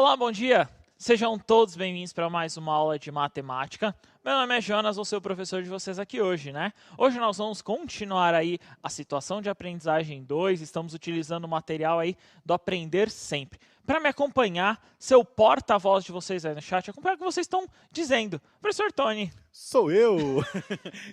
Olá, bom dia! Sejam todos bem-vindos para mais uma aula de matemática. Meu nome é Jonas, vou ser o professor de vocês aqui hoje, né? Hoje nós vamos continuar aí a situação de aprendizagem 2, estamos utilizando o material aí do Aprender Sempre. Para me acompanhar, ser o porta-voz de vocês aí no chat, acompanhar o que vocês estão dizendo. Professor Tony. Sou eu!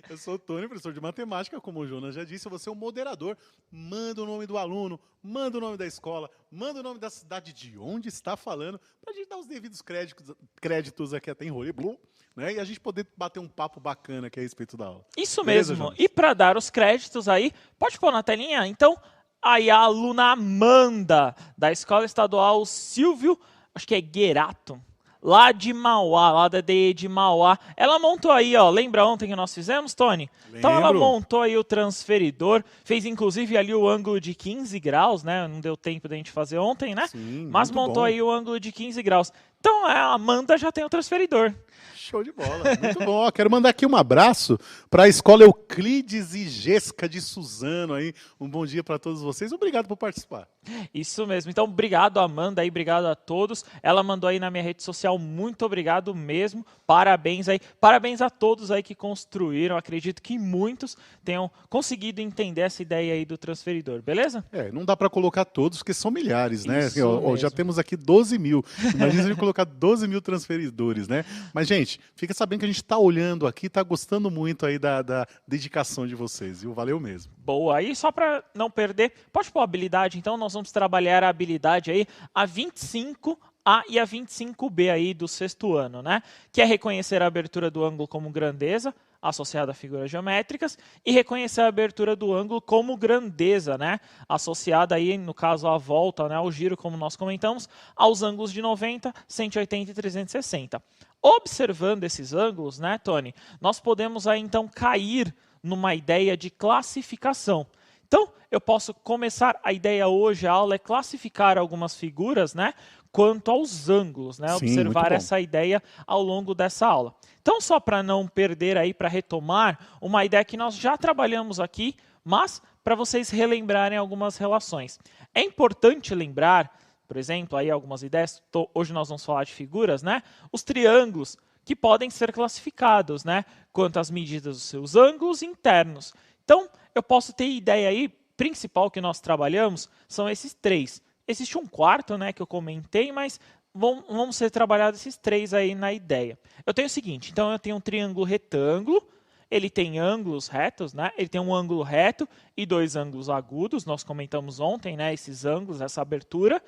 Eu sou o Tony, professor de matemática, como o Jonas já disse, eu vou ser o moderador. Manda o nome do aluno, manda o nome da escola, manda o nome da cidade de onde está falando, para a gente dar os devidos créditos aqui até em Rolê Blue, né? E a gente poder bater um papo bacana aqui a respeito da aula. Isso Beleza, mesmo. Jonas? E para dar os créditos aí, pode pôr na telinha? Então, aí a aluna Amanda, da Escola Estadual Silvio, acho que é Guerato, lá de Mauá, lá da DE de Mauá. Ela montou aí, ó, lembra ontem que nós fizemos, Tony? Lembro. Então ela montou aí o transferidor, fez inclusive ali o ângulo de 15 graus, né? Não deu tempo da gente fazer ontem, né? Sim, mas muito montou bom. aí o ângulo de 15 graus. Então a Amanda já tem o transferidor. Show de bola, muito bom. Ó, quero mandar aqui um abraço para a Escola Euclides e Gesca de Suzano aí. Um bom dia para todos vocês. Obrigado por participar. Isso mesmo. Então, obrigado, Amanda, aí, obrigado a todos. Ela mandou aí na minha rede social, muito obrigado mesmo. Parabéns aí. Parabéns a todos aí que construíram. Acredito que muitos tenham conseguido entender essa ideia aí do transferidor, beleza? Não dá para colocar todos, porque são milhares, né? Isso mesmo. Já temos aqui 12 mil. Imagina se a gente colocar 12 mil transferidores, né? Mas, gente, fica sabendo que a gente está olhando aqui, está gostando muito aí da dedicação de vocês, viu? Valeu mesmo. Boa. Aí, só para não perder, pode pôr a habilidade, então nós vamos trabalhar a habilidade aí, a 25A e a 25B aí do sexto ano, né? Que é reconhecer a abertura do ângulo como grandeza, associada a figuras geométricas, e reconhecer a abertura do ângulo como grandeza, né? Associada aí, no caso, à volta, né? Ao giro, como nós comentamos, aos ângulos de 90, 180 e 360. Observando esses ângulos, né, Tony, nós podemos aí, então, cair numa ideia de classificação. Então, eu posso começar, a ideia hoje, a aula é classificar algumas figuras, né, quanto aos ângulos, né, Sim, observar essa ideia ao longo dessa aula. Então, só para não perder aí, para retomar, uma ideia que nós já trabalhamos aqui, mas para vocês relembrarem algumas relações. É importante lembrar, por exemplo, aí algumas ideias, hoje nós vamos falar de figuras, né, os triângulos, que podem ser classificados, né, quanto às medidas dos seus ângulos internos. Então, eu posso ter ideia aí, principal que nós trabalhamos, são esses três. Existe um quarto, né, que eu comentei, mas vão ser trabalhados esses três aí na ideia. Eu tenho o seguinte, então eu tenho um triângulo retângulo, ele tem ângulos retos, né, ele tem um ângulo reto e dois ângulos agudos, nós comentamos ontem, né, esses ângulos, essa abertura.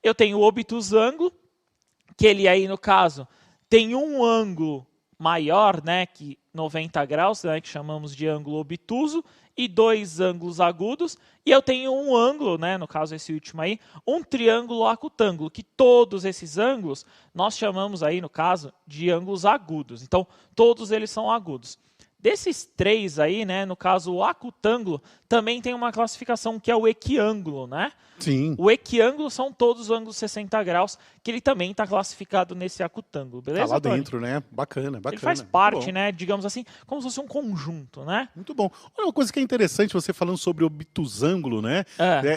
Eu tenho o obtusângulo, que ele aí, no caso, tem um ângulo maior, né, que 90 graus, né, que chamamos de ângulo obtuso, e dois ângulos agudos, e eu tenho um ângulo, né, no caso esse último aí, um triângulo acutângulo, que todos esses ângulos nós chamamos aí, no caso, de ângulos agudos. Então, todos eles são agudos. Desses três aí, né, no caso o acutângulo, também tem uma classificação que é o equiângulo, né? Sim. O equiângulo são todos os ângulos 60 graus, que ele também está classificado nesse acutângulo, beleza, Tá lá Tony? dentro, né? Bacana, bacana. Ele faz parte, né, digamos assim, como se fosse um conjunto, né? Muito bom. Olha, uma coisa que é interessante, você falando sobre obtusângulo, né?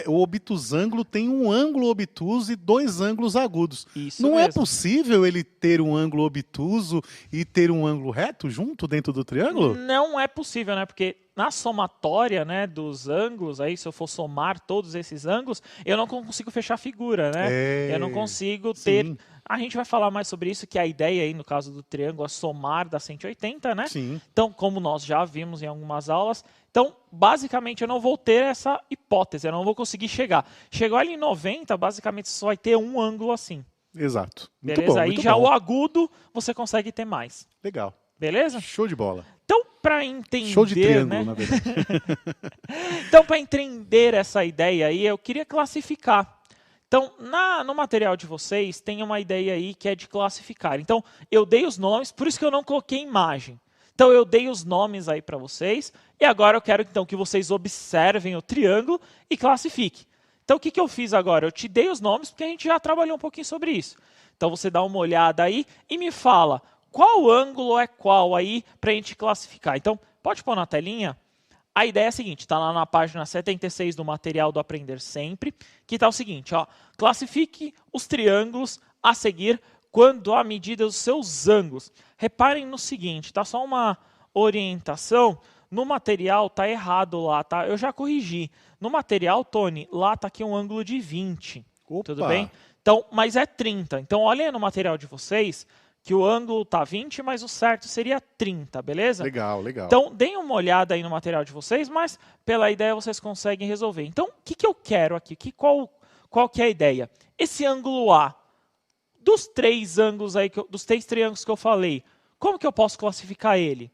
O obtusângulo tem um ângulo obtuso e dois ângulos agudos. Isso Não mesmo. é possível ele ter um ângulo obtuso e ter um ângulo reto junto dentro do triângulo? Não é possível, né? Porque na somatória, né, dos ângulos, aí se eu for somar todos esses ângulos, eu não consigo fechar a figura, né? Eu não consigo ter... Sim. A gente vai falar mais sobre isso, que a ideia aí, no caso do triângulo, é somar da 180, né? Sim. Então, como nós já vimos em algumas aulas, então, basicamente, eu não vou ter essa hipótese, eu não vou conseguir chegar. Chegou ali em 90, basicamente, só vai ter um ângulo assim. Exato. Muito Beleza? bom, Aí muito já bom. o agudo, você consegue ter mais. Legal. Beleza? Show de bola. Então, para entender, Show de triângulo, né? na verdade. Então, para entender essa ideia aí, eu queria classificar. Então, no material de vocês, tem uma ideia aí que é de classificar. Então, eu dei os nomes, por isso que eu não coloquei imagem. Então, eu dei os nomes aí para vocês, e agora eu quero então que vocês observem o triângulo e classifiquem. Então, o que eu fiz agora? Eu te dei os nomes, porque a gente já trabalhou um pouquinho sobre isso. Então, você dá uma olhada aí e me fala qual ângulo é qual aí para a gente classificar. Então, pode pôr na telinha. A ideia é a seguinte, está lá na página 76 do material do Aprender Sempre, que está o seguinte, ó, classifique os triângulos a seguir quando a medida dos seus ângulos. Reparem no seguinte, tá? Só uma orientação. No material tá errado lá, tá? Eu já corrigi. No material, Tony, lá tá aqui um ângulo de 20. Opa. Tudo bem? Então, mas é 30. Então, olhem no material de vocês que o ângulo tá 20, mas o certo seria 30, beleza? Legal, legal. Então, deem uma olhada aí no material de vocês, mas pela ideia vocês conseguem resolver. Então, o que eu quero aqui? Qual que é a ideia? Esse ângulo A, dos três ângulos aí, dos três triângulos que eu falei, como que eu posso classificar ele?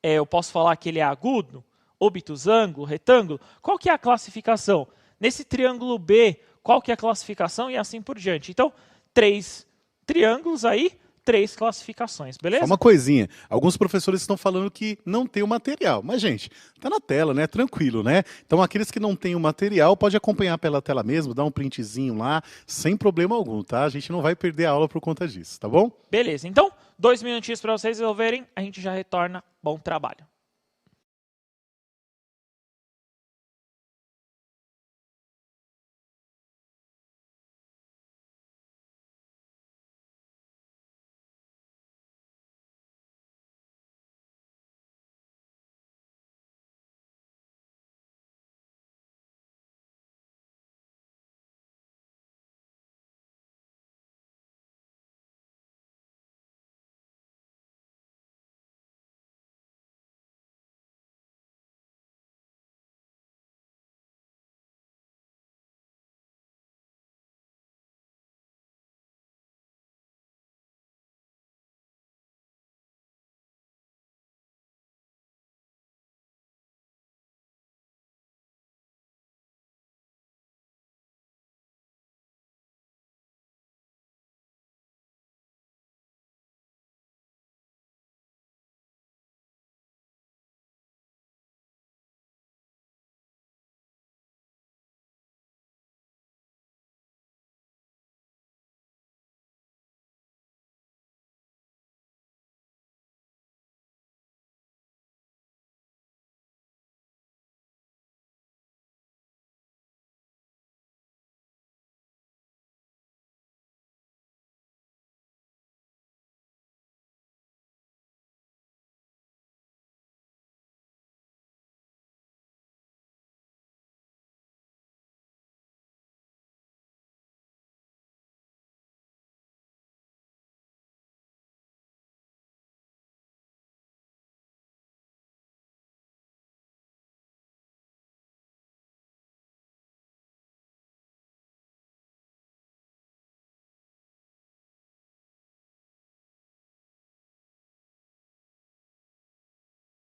Eu posso falar que ele é agudo, obtusângulo, retângulo. Qual que é a classificação? Nesse triângulo B, qual que é a classificação e assim por diante. Então, 3 triângulos aí, 3 classificações, beleza? Só uma coisinha, alguns professores estão falando que não tem o material, mas gente, tá na tela, né? Tranquilo, né? Então aqueles que não têm o material, pode acompanhar pela tela mesmo, dar um printzinho lá, sem problema algum, tá? A gente não vai perder a aula por conta disso, tá bom? Beleza, então, 2 minutinhos para vocês resolverem, a gente já retorna. Bom trabalho.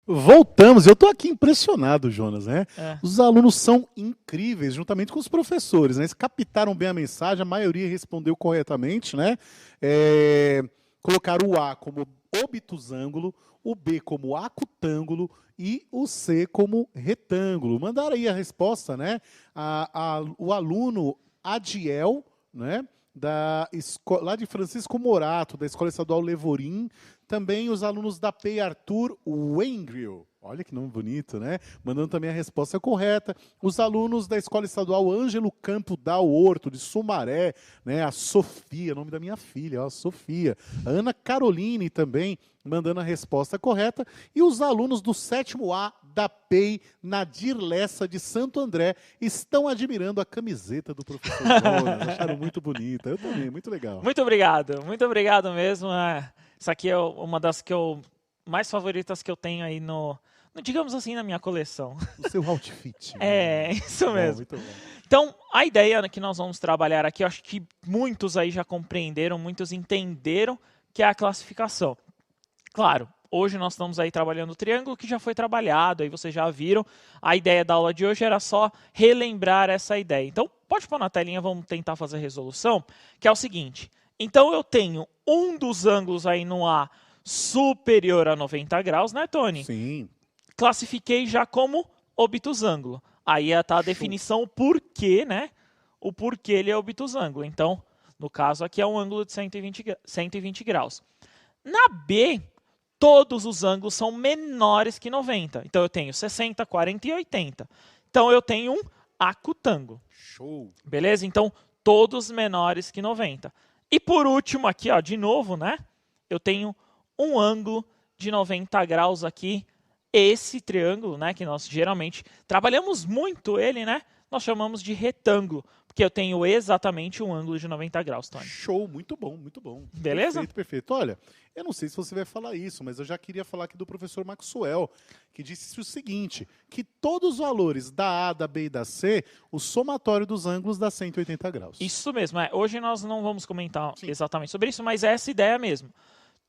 Voltamos, eu tô aqui impressionado, Jonas, né? É. Os alunos são incríveis, juntamente com os professores, né? Eles captaram bem a mensagem, a maioria respondeu corretamente, né? Colocaram o A como obtusângulo, o B como acutângulo e o C como retângulo. Mandaram aí a resposta, né? O aluno Adiel, né? Lá de Francisco Morato, da Escola Estadual Levorim, também os alunos da PEI Arthur Wengrill. Olha que nome bonito, né? Mandando também a resposta correta. Os alunos da Escola Estadual Ângelo Campo Dal Horto, de Sumaré, né? A Sofia, nome da minha filha, ó, a Sofia. A Ana Caroline também, mandando a resposta correta. E os alunos do 7º A da PEI, Nadir Lessa, de Santo André, estão admirando a camiseta do professor Jonas. Acharam muito bonita. Eu também, muito legal. Muito obrigado mesmo. Essa aqui é uma das mais favoritas que eu tenho aí digamos assim, na minha coleção. O seu outfit. É, isso mesmo. Muito bom. Então, a ideia que nós vamos trabalhar aqui, eu acho que muitos aí já compreenderam, muitos entenderam, que é a classificação. Claro, hoje nós estamos aí trabalhando o triângulo que já foi trabalhado, aí vocês já viram. A ideia da aula de hoje era só relembrar essa ideia. Então, pode pôr na telinha, vamos tentar fazer a resolução, que é o seguinte. Então, eu tenho um dos ângulos aí no A superior a 90 graus, né, Tony? Sim. Classifiquei já como obtusângulo. Aí está a definição, o porquê, né? O porquê ele é obtusângulo. Então, no caso aqui é um ângulo de 120 graus. Na B, todos os ângulos são menores que 90. Então, eu tenho 60, 40 e 80. Então, eu tenho um acutângulo. Show. Beleza? Então, todos menores que 90. E por último aqui, ó, de novo, né? Eu tenho um ângulo de 90 graus aqui. Esse triângulo, né, que nós geralmente trabalhamos muito ele, né? Nós chamamos de retângulo, porque eu tenho exatamente um ângulo de 90 graus, Tony. Show, muito bom, muito bom. Beleza? Perfeito, perfeito. Olha, eu não sei se você vai falar isso, mas eu já queria falar aqui do professor Maxwell, que disse o seguinte, que todos os valores da A, da B e da C, o somatório dos ângulos dá 180 graus. Isso mesmo. Hoje nós não vamos comentar Sim. exatamente sobre isso, mas é essa ideia mesmo.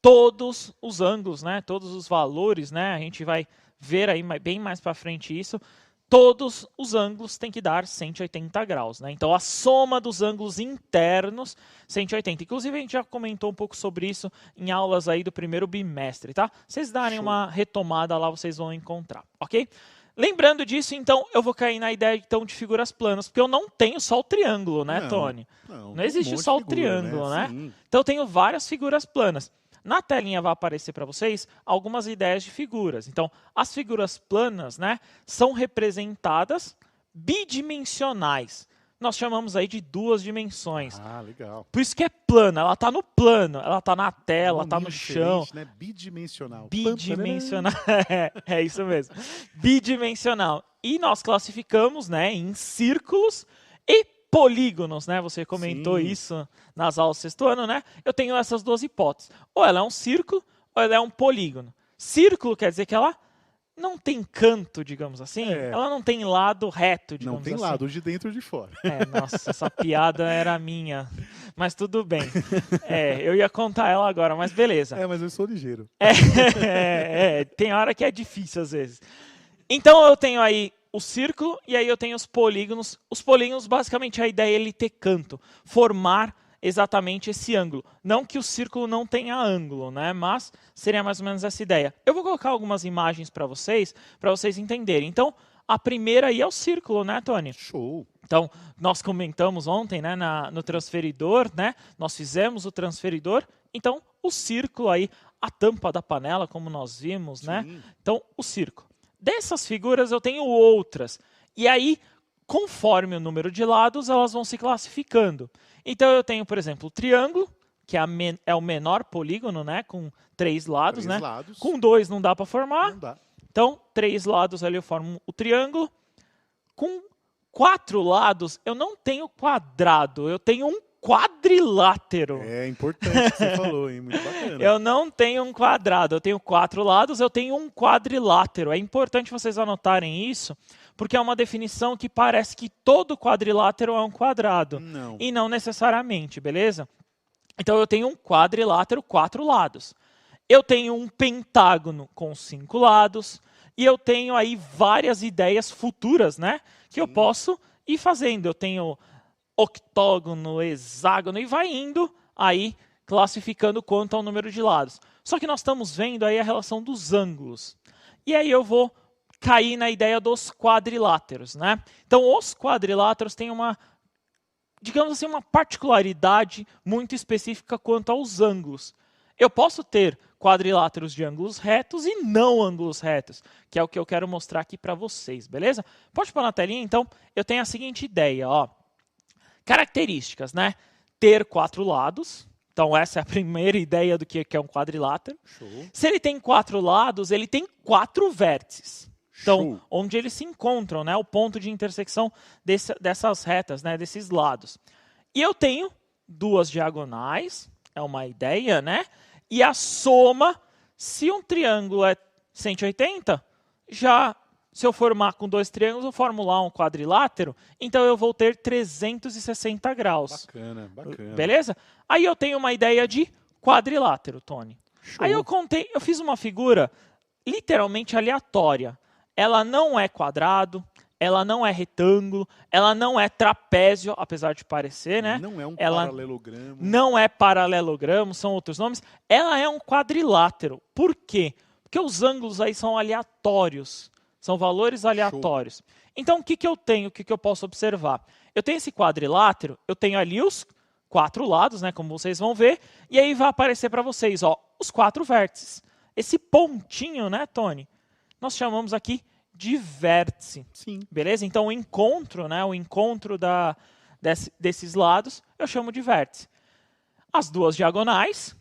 Todos os ângulos, né, todos os valores, né, a gente vai ver aí bem mais para frente isso, todos os ângulos têm que dar 180 graus, né? Então, a soma dos ângulos internos, 180. Inclusive, a gente já comentou um pouco sobre isso em aulas aí do primeiro bimestre, tá? Vocês darem uma retomada lá, vocês vão encontrar, ok? Lembrando disso, então, eu vou cair na ideia então, de figuras planas, porque eu não tenho só o triângulo, né, Tony? Não Não existe um monte só o de figura, triângulo, né? Sim. Então, eu tenho várias figuras planas. Na telinha vai aparecer para vocês algumas ideias de figuras. Então, as figuras planas, né, são representadas bidimensionais. Nós chamamos aí de duas dimensões. Ah, legal. Por isso que é plana, ela está no plano, ela está na tela, está no Nominho chão. diferente, né? Bidimensional. Bidimensional, é isso mesmo. Bidimensional. E nós classificamos, né, em círculos e polígonos, né? Você comentou Sim. isso nas aulas do sexto ano, né? Eu tenho essas duas hipóteses. Ou ela é um círculo, ou ela é um polígono. Círculo quer dizer que ela não tem canto, digamos assim. É. Ela não tem lado reto, digamos Não tem assim. lado, de dentro ou de fora. Nossa, essa piada era minha. Mas tudo bem. Eu ia contar ela agora, mas beleza. Mas eu sou ligeiro. Tem hora que é difícil às vezes. Então eu tenho aí o círculo e aí eu tenho os polígonos. Os polígonos, basicamente, a ideia é ele ter canto, formar exatamente esse ângulo. Não que o círculo não tenha ângulo, né? Mas seria mais ou menos essa ideia. Eu vou colocar algumas imagens para vocês entenderem. Então, a primeira aí é o círculo, né, Tony? Show. Então, nós comentamos ontem, né, no transferidor, né? Nós fizemos o transferidor. Então, o círculo aí, a tampa da panela, como nós vimos, Sim. né? Então, o círculo. Dessas figuras eu tenho outras. E aí, conforme o número de lados, elas vão se classificando. Então eu tenho, por exemplo, o triângulo, que é o menor polígono, né? Com 3 lados, né? Lados. Com 2 não dá para formar. Não dá. Então, 3 lados ali eu formo o triângulo. Com 4 lados, eu não tenho quadrado, eu tenho um quadrilátero. É importante o que você falou, hein? Muito bacana. Eu não tenho um quadrado, eu tenho 4 lados, eu tenho um quadrilátero. É importante vocês anotarem isso, porque é uma definição que parece que todo quadrilátero é um quadrado. Não. E não necessariamente, beleza? Então eu tenho um quadrilátero, 4 lados. Eu tenho um pentágono com 5 lados. E eu tenho aí várias ideias futuras, né? Que eu posso ir fazendo. Eu tenho octógono, hexágono e vai indo aí classificando quanto ao número de lados. Só que nós estamos vendo aí a relação dos ângulos. E aí eu vou cair na ideia dos quadriláteros, né? Então os quadriláteros têm uma, digamos assim, uma particularidade muito específica quanto aos ângulos. Eu posso ter quadriláteros de ângulos retos e não ângulos retos, que é o que eu quero mostrar aqui para vocês, beleza? Pode pôr na telinha, então? Eu tenho a seguinte ideia, ó. Características, né? Ter 4 lados. Então, essa é a primeira ideia do que é um quadrilátero. Show. Se ele tem 4 lados, ele tem 4 vértices. Então, Show. onde eles se encontram, né? O ponto de intersecção dessas retas, né? Desses lados. E eu tenho 2 diagonais, é uma ideia, né? E a soma, se um triângulo é 180, se eu formar com 2 triângulos, eu formo lá um quadrilátero, então eu vou ter 360 graus. Bacana, bacana. Beleza? Aí eu tenho uma ideia de quadrilátero, Tony. Show. Aí eu fiz uma figura literalmente aleatória. Ela não é quadrado, ela não é retângulo, ela não é trapézio, apesar de parecer, né? Não é um Ela paralelogramo. não é paralelogramo, são outros nomes. Ela é um quadrilátero. Por quê? Porque os ângulos aí são aleatórios. São valores aleatórios. Show. Então, o que eu tenho? O que eu posso observar? Eu tenho esse quadrilátero, eu tenho ali os 4 lados, né, como vocês vão ver, e aí vai aparecer para vocês, ó, os 4 vértices. Esse pontinho, né, Tony? Nós chamamos aqui de vértice. Sim. Beleza? Então, o encontro, né, desses lados, eu chamo de vértice. as duas diagonais.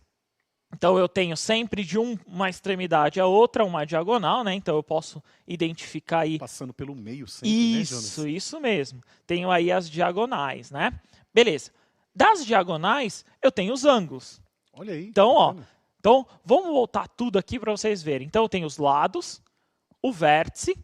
Então, eu tenho sempre de uma extremidade a outra uma diagonal, né? Então, eu posso identificar aí... Passando pelo meio sempre, né, Jonas? Isso mesmo. Tenho aí as diagonais, né? Beleza. Das diagonais, eu tenho os ângulos. Olha aí. Então, ó, então, vamos voltar tudo aqui para vocês verem. Então, eu tenho os lados, o vértice,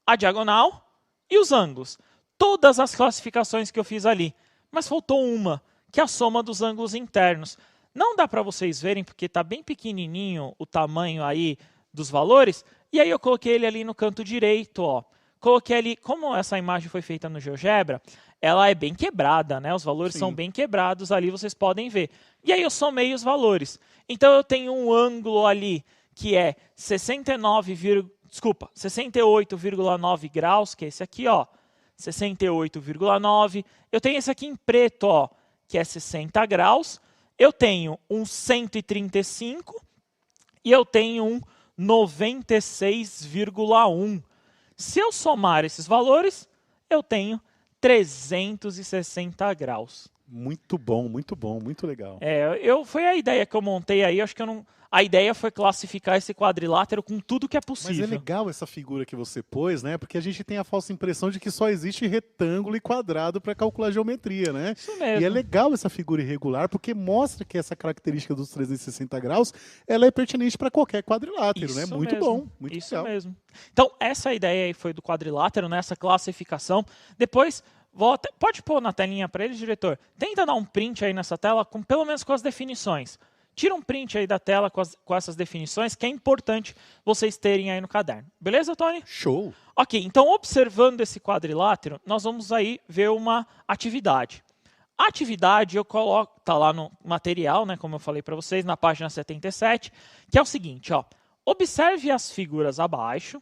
a diagonal e os ângulos. Todas as classificações que eu fiz ali. Mas faltou uma, que é a soma dos ângulos internos. Não dá para vocês verem, porque está bem pequenininho o tamanho aí dos valores. E aí eu coloquei ele ali no canto direito, ó. Coloquei ali, como essa imagem foi feita no GeoGebra, ela é bem quebrada, né? Os valores são bem quebrados ali, vocês podem ver. E aí eu somei os valores. Então eu tenho um ângulo ali que é 68,9 graus, que é esse aqui, ó. 68,9. Eu tenho esse aqui em preto, ó, que é 60 graus. Eu tenho um 135 e eu tenho um 96,1. Se eu somar esses valores, eu tenho 360 graus. Muito bom, muito legal. Foi a ideia que eu montei aí, acho que eu não... A ideia foi classificar esse quadrilátero com tudo que é possível. Mas é legal essa figura que você pôs, né? Porque a gente tem a falsa impressão de que só existe retângulo e quadrado para calcular geometria, né? Isso mesmo. E é legal essa figura irregular porque mostra que essa característica dos 360 graus, ela é pertinente para qualquer quadrilátero, Isso né? Muito mesmo. bom, muito Isso legal. mesmo. Então, essa ideia aí foi do quadrilátero, né? Essa classificação. Depois, pode pôr na telinha para ele, diretor. Tenta dar um print aí nessa tela, pelo menos com as definições. Tira um print aí da tela com essas definições, que é importante vocês terem aí no caderno. Beleza, Tony? Show! Ok, então observando esse quadrilátero, nós vamos aí ver uma atividade. A atividade eu coloco, tá lá no material, né, como eu falei para vocês, na página 77, que é o seguinte, ó. Observe as figuras abaixo,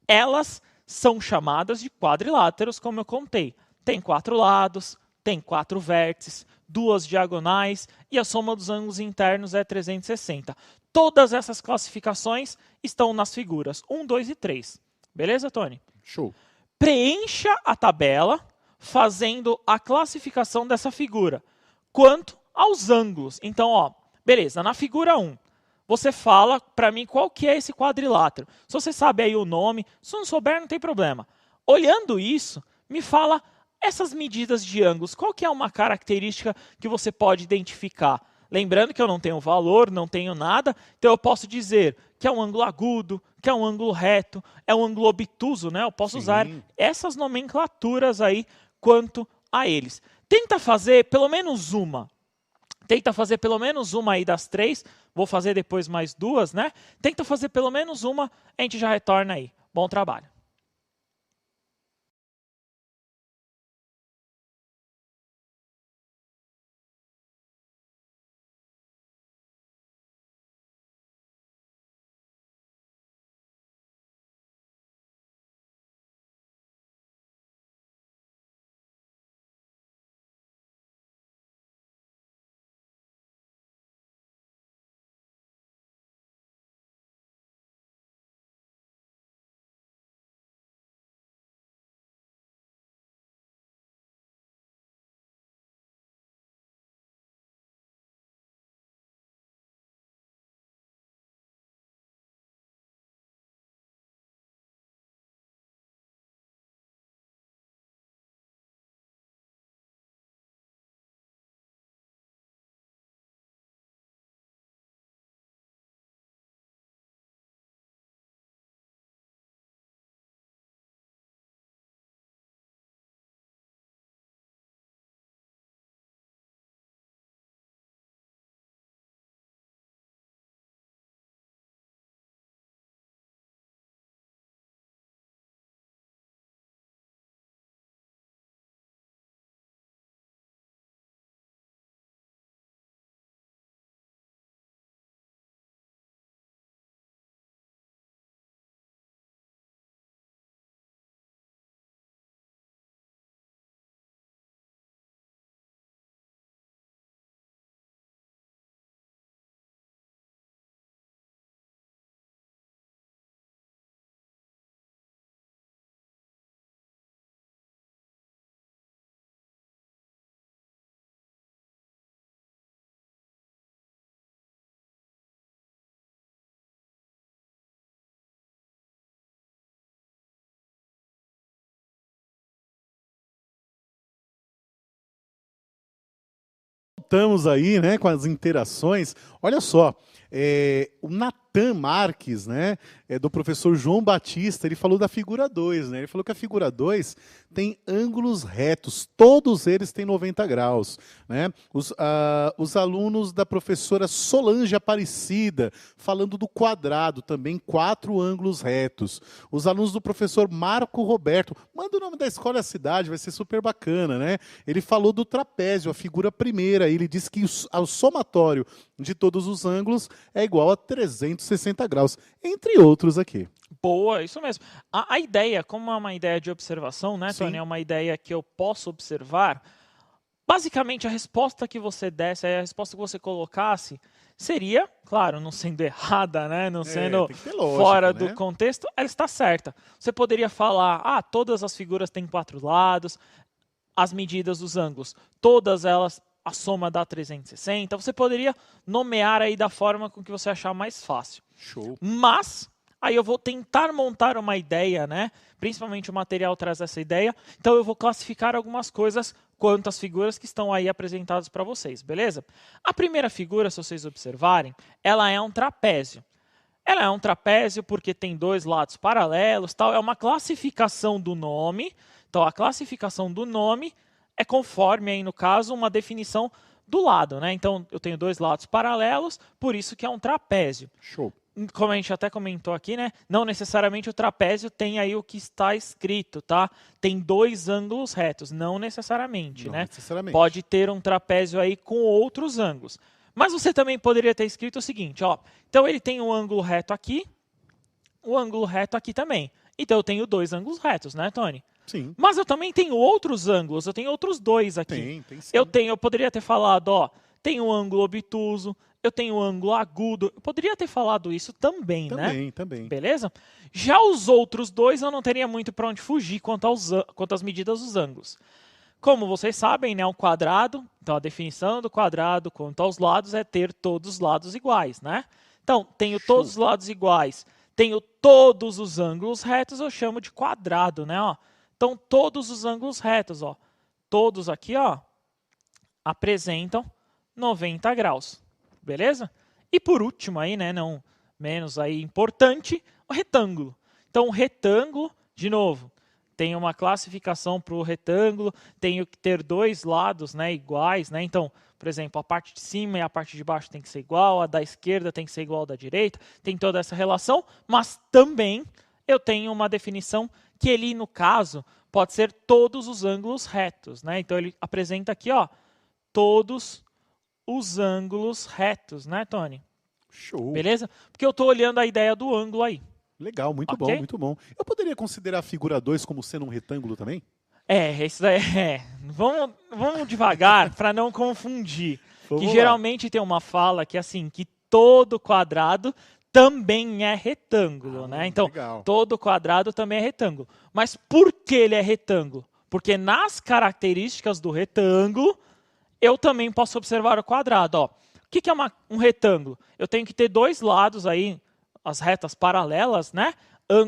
elas são chamadas de quadriláteros, como eu contei. Tem 4 lados, tem 4 vértices, 2 diagonais e a soma dos ângulos internos é 360. Todas essas classificações estão nas figuras 1, 2 e 3. Beleza, Tony? Show. Preencha a tabela fazendo a classificação dessa figura quanto aos ângulos. Então, ó, beleza, na figura 1, você fala para mim qual que é esse quadrilátero. Se você sabe aí o nome, se não souber, não tem problema. Olhando isso, me fala essas medidas de ângulos, qual que é uma característica que você pode identificar? Lembrando que eu não tenho valor, não tenho nada, então eu posso dizer que é um ângulo agudo, que é um ângulo reto, é um ângulo obtuso, né? Eu posso usar essas nomenclaturas aí quanto a eles. Tenta fazer pelo menos uma. Tenta fazer pelo menos uma aí das 3. Vou fazer depois mais 2, né? Tenta fazer pelo menos uma, a gente já retorna aí. Bom trabalho. voltamos aí, né, com as interações. Olha só, o Natan Marques, né, do professor João Batista, ele falou da figura 2, né? Ele falou que a figura 2 tem ângulos retos, todos eles têm 90 graus, né? Os alunos da professora Solange Aparecida, falando do quadrado, também 4 ângulos retos. Os alunos do professor Marco Roberto, manda o nome da escola e a cidade, vai ser super bacana, né? Ele falou do trapézio, a figura primeira, ele disse que o somatório de todos os ângulos é igual a 360 graus, entre outros aqui. Boa, isso mesmo. A ideia, como é uma ideia de observação, né, Sim. Tony? É uma ideia que eu posso observar. Basicamente, a resposta que você desse, a resposta que você colocasse, seria, claro, não sendo errada, né, não sendo tem que ter lógica, fora né? do contexto, ela está certa. Você poderia falar, todas as figuras têm 4 lados, as medidas dos ângulos, todas elas, a soma dá 360. Você poderia nomear aí da forma com que você achar mais fácil. Show. Mas aí eu vou tentar montar uma ideia, né? Principalmente o material traz essa ideia. Então eu vou classificar algumas coisas quanto às figuras que estão aí apresentadas para vocês, beleza? A primeira figura, se vocês observarem, ela é um trapézio. Ela é um trapézio porque tem 2 lados paralelos, tal. É uma classificação do nome. Então a classificação do nome é conforme aí no caso uma definição do lado, né? Então eu tenho 2 lados paralelos, por isso que é um trapézio. Show. Como a gente até comentou aqui, né? Não necessariamente o trapézio tem aí o que está escrito, tá? Tem 2 ângulos retos, não necessariamente, Não né? necessariamente. Pode ter um trapézio aí com outros ângulos. Mas você também poderia ter escrito o seguinte, ó. Então ele tem um ângulo reto aqui, um ângulo reto aqui também. Então eu tenho 2 ângulos retos, né, Tony? Sim. Mas eu também tenho outros ângulos, eu tenho outros 2 aqui. Tem sim. Eu poderia ter falado, ó, tem um ângulo obtuso, eu tenho um ângulo agudo. Eu poderia ter falado isso também, né? Também. Beleza? Já os outros 2 eu não teria muito para onde fugir quanto às medidas dos ângulos. Como vocês sabem, né, um quadrado, então a definição do quadrado quanto aos lados é ter todos os lados iguais, né? Então, tenho todos os lados iguais, tenho todos os ângulos retos, eu chamo de quadrado, né? Ó. Então, todos os ângulos retos, ó, todos aqui, ó, apresentam 90 graus, beleza? E por último aí, né, não menos aí importante, o retângulo. Então, o retângulo, de novo, tem uma classificação para o retângulo, tenho que ter 2 lados, né, iguais, né? Então, por exemplo, a parte de cima e a parte de baixo tem que ser igual, a da esquerda tem que ser igual à da direita, tem toda essa relação, mas também eu tenho uma definição que ele, no caso, pode ser todos os ângulos retos, né? Então ele apresenta aqui, ó, todos os ângulos retos, né, Tony? Show. Beleza? Porque eu estou olhando a ideia do ângulo aí. Legal, muito Ok? bom, muito bom. Eu poderia considerar a figura 2 como sendo um retângulo também? Isso daí é. Vamos devagar para não confundir. Vamos que lá. geralmente tem uma fala que é assim, que todo quadrado também é retângulo, né? Então, legal. todo quadrado também é retângulo. Mas por que ele é retângulo? Porque nas características do retângulo, eu também posso observar o quadrado. Ó. O que é um retângulo? Eu tenho que ter 2 lados aí, as retas paralelas, né?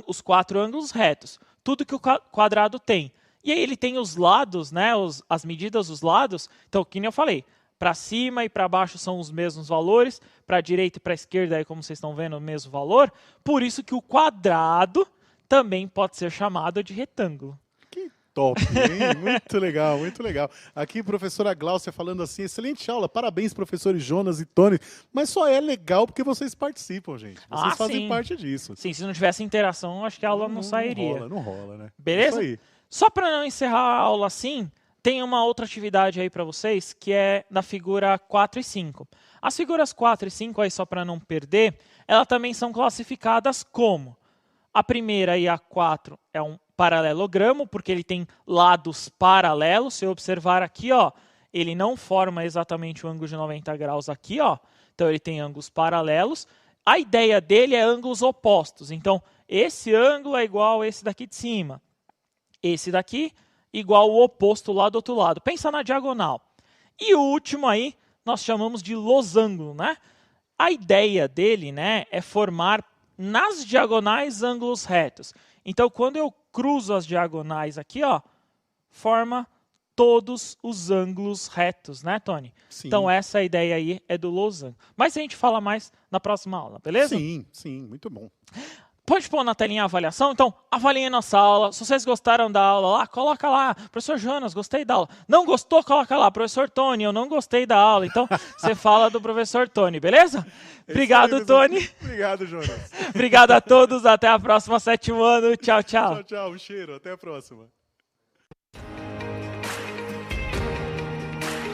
Os 4 ângulos retos. Tudo que o quadrado tem. E aí ele tem os lados, né? As medidas dos lados. Então, como eu falei, para cima e para baixo são os mesmos valores. Para a direita e para a esquerda, aí, como vocês estão vendo, o mesmo valor. Por isso que o quadrado também pode ser chamado de retângulo. Que top, hein? Muito legal, muito legal. Aqui, professora Gláucia falando assim, excelente aula, parabéns, professores Jonas e Tony, mas só é legal porque vocês participam, gente. Vocês fazem sim. parte disso. Sim, se não tivesse interação, acho que a aula não sairia. Não rola, né? Beleza? Isso aí. Só para não encerrar a aula assim, tem uma outra atividade aí para vocês, que é na figura 4 e 5. As figuras 4 e 5, aí só para não perder, elas também são classificadas como? A primeira e a 4 é um paralelogramo, porque ele tem lados paralelos. Se eu observar aqui, ó, ele não forma exatamente o ângulo de 90 graus aqui, ó. Então ele tem ângulos paralelos. A ideia dele é ângulos opostos. Então, esse ângulo é igual a esse daqui de cima. Esse daqui igual o oposto lá do outro lado. Pensa na diagonal. E o último aí, nós chamamos de losango, né? A ideia dele, né, é formar nas diagonais ângulos retos. Então, quando eu cruzo as diagonais aqui, ó, forma todos os ângulos retos, né, Tony? Sim. Então essa ideia aí é do losango. Mas a gente fala mais na próxima aula, beleza? Sim, muito bom. Pode pôr na telinha a avaliação? Então, avaliem nossa aula. Se vocês gostaram da aula lá, coloca lá. Professor Jonas, gostei da aula. Não gostou? Coloca lá. Professor Tony, eu não gostei da aula. Então, você fala do professor Tony, beleza? Obrigado, aí, Tony. Obrigado, Jonas. Obrigado a todos. Até a próxima, 7º ano. Tchau, tchau. Tchau, um cheiro. Até a próxima.